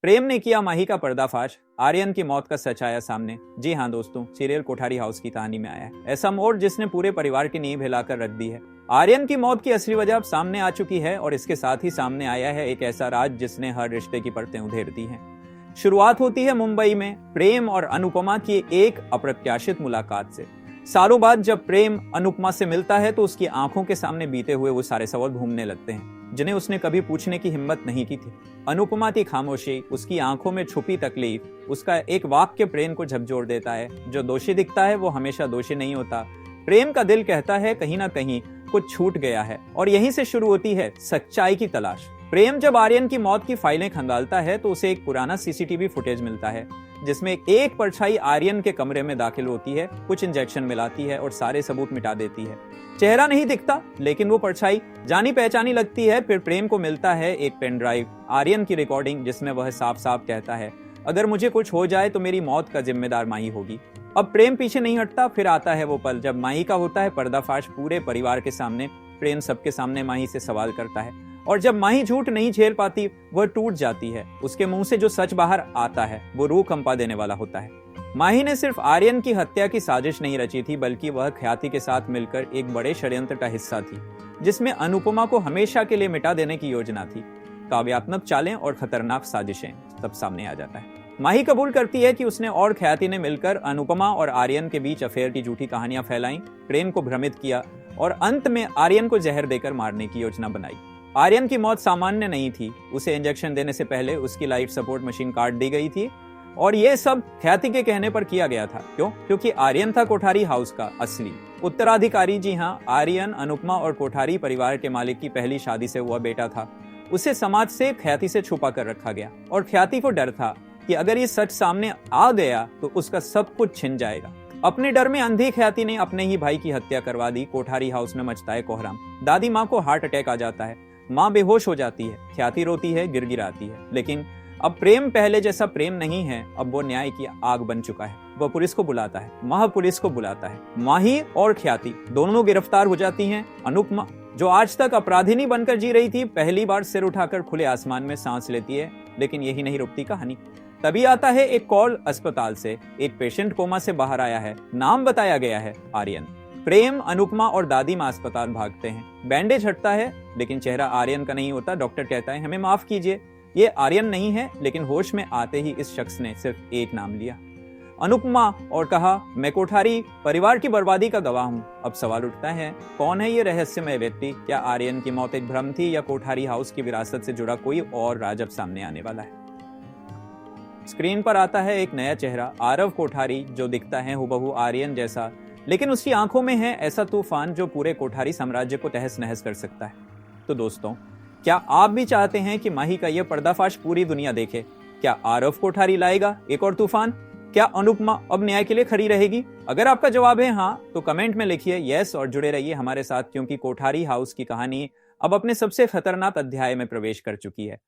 प्रेम ने किया माही का पर्दाफाश, आर्यन की मौत का सच आया सामने। जी हाँ दोस्तों, सीरियल कोठारी हाउस की कहानी में आया है ऐसा मोड़ जिसने पूरे परिवार की नींव हिलाकर रख दी है। आर्यन की मौत की असली वजह अब सामने आ चुकी है और इसके साथ ही सामने आया है एक ऐसा राज जिसने हर रिश्ते की परतें उधेड़ दी हैं। शुरुआत होती है मुंबई में प्रेम और अनुपमा की एक अप्रत्याशित मुलाकात से। सालों बाद जब प्रेम अनुपमा से मिलता है तो उसकी आंखों के सामने बीते हुए वो सारे सवाल घूमने लगते हैं जिन्हें उसने कभी पूछने की हिम्मत नहीं की थी। अनुपमा की खामोशी, उसकी आंखों में छुपी तकलीफ, उसका एक वाक्य प्रेम को झकझोर देता है। जो दोषी दिखता है वो हमेशा दोषी नहीं होता। प्रेम का दिल कहता है कहीं ना कहीं कुछ छूट गया है और यहीं से शुरू होती है सच्चाई की तलाश। प्रेम जब आर्यन की मौत की फाइलें खंगालता है तो उसे एक पुराना सीसीटीवी फुटेज मिलता है जिसमें एक परछाई आर्यन के कमरे में दाखिल होती है, कुछ इंजेक्शन मिलाती है और सारे सबूत मिटा देती है। चेहरा नहीं दिखता लेकिन वो परछाई जानी पहचानी लगती है। फिर प्रेम को मिलता है एक पेन ड्राइव, आर्यन की रिकॉर्डिंग जिसमें वह साफ साफ कहता है अगर मुझे कुछ हो जाए तो मेरी मौत का जिम्मेदार माही होगी। अब प्रेम पीछे नहीं हटता। फिर आता है वो पल जब माही का होता है पर्दाफाश पूरे परिवार के सामने। प्रेम सबके सामने माही से सवाल करता है और जब माही झूठ नहीं झेल पाती वह टूट जाती है। उसके मुंह से जो सच बाहर आता है वो रूह कंपा देने वाला होता है। माही ने सिर्फ आर्यन की हत्या की साजिश नहीं रची थी बल्कि वह ख्याति के साथ मिलकर एक बड़े षड्यंत्र का हिस्सा थी जिसमें अनुपमा को हमेशा के लिए मिटा देने की योजना थी। काव्यात्मक चालें और खतरनाक साजिशें सब सामने आ जाता है। माही कबूल करती है कि उसने और ख्याति ने मिलकर अनुपमा और आर्यन के बीच अफेयर की झूठी कहानियां फैलाई, प्रेम को भ्रमित किया और अंत में आर्यन को जहर देकर मारने की योजना बनाई। आर्यन की मौत सामान्य नहीं थी। उसे इंजेक्शन देने से पहले उसकी लाइफ सपोर्ट मशीन काट दी गई थी और यह सब ख्याति के कहने पर किया गया था। क्यों? क्योंकि आर्यन था कोठारी हाउस का असली उत्तराधिकारी। जी हाँ, आर्यन अनुपमा और कोठारी परिवार के मालिक की पहली शादी से हुआ बेटा था। उसे समाज से ख्याति से छुपा कर रखा गया और ख्याति को डर था कि अगर ये सच सामने आ गया तो उसका सब कुछ छिन जाएगा। अपने डर में अंधी ख्याति ने अपने ही भाई की हत्या करवा दी। कोठारी हाउस में मचता है कोहराम। दादी माँ को हार्ट अटैक आ जाता है, माँ बेहोश हो जाती है, ख्याति रोती है, गिड़गिड़ाती है। लेकिन अब प्रेम पहले जैसा प्रेम नहीं है। अब वो न्याय की आग बन चुका है। वो पुलिस को बुलाता है, महापुलिस को बुलाता है। माही और ख्याति दोनों गिरफ्तार हो जाती हैं। अनुपमा जो आज तक अपराधिनी बनकर जी रही थी पहली बार सिर उठाकर खुले आसमान में सांस लेती है। लेकिन यही नहीं रुकती कहानी। तभी आता है एक कॉल अस्पताल से। एक पेशेंट कोमा से बाहर आया है, नाम बताया गया है आर्यन। प्रेम, अनुपमा और दादी माँ अस्पताल भागते हैं। बैंडेज हटता है लेकिन चेहरा आर्यन का नहीं होता। डॉक्टर कहता है हमें माफ कीजिए, ये आर्यन नहीं है। लेकिन होश में आते ही इस शख्स ने सिर्फ एक नाम लिया, अनुपमा, और कहा मैं कोठारी परिवार की बर्बादी का गवाह हूँ। अब सवाल उठता है कौन है ये रहस्यमय व्यक्ति? क्या आर्यन की मौत एक भ्रम थी या कोठारी हाउस की विरासत से जुड़ा कोई और राज अब सामने आने वाला है? स्क्रीन पर आता है एक नया चेहरा, आरव कोठारी, जो दिखता है हुबहू आर्यन जैसा, लेकिन उसकी आंखों में है ऐसा तूफान जो पूरे कोठारी साम्राज्य को तहस नहस कर सकता है। तो दोस्तों, क्या आप भी चाहते हैं कि माही का यह पर्दाफाश पूरी दुनिया देखे? क्या आरव कोठारी लाएगा एक और तूफान? क्या अनुपमा अब न्याय के लिए खड़ी रहेगी? अगर आपका जवाब है हाँ तो कमेंट में लिखिए यस और जुड़े रहिए हमारे साथ, क्योंकि कोठारी हाउस की कहानी अब अपने सबसे खतरनाक अध्याय में प्रवेश कर चुकी है।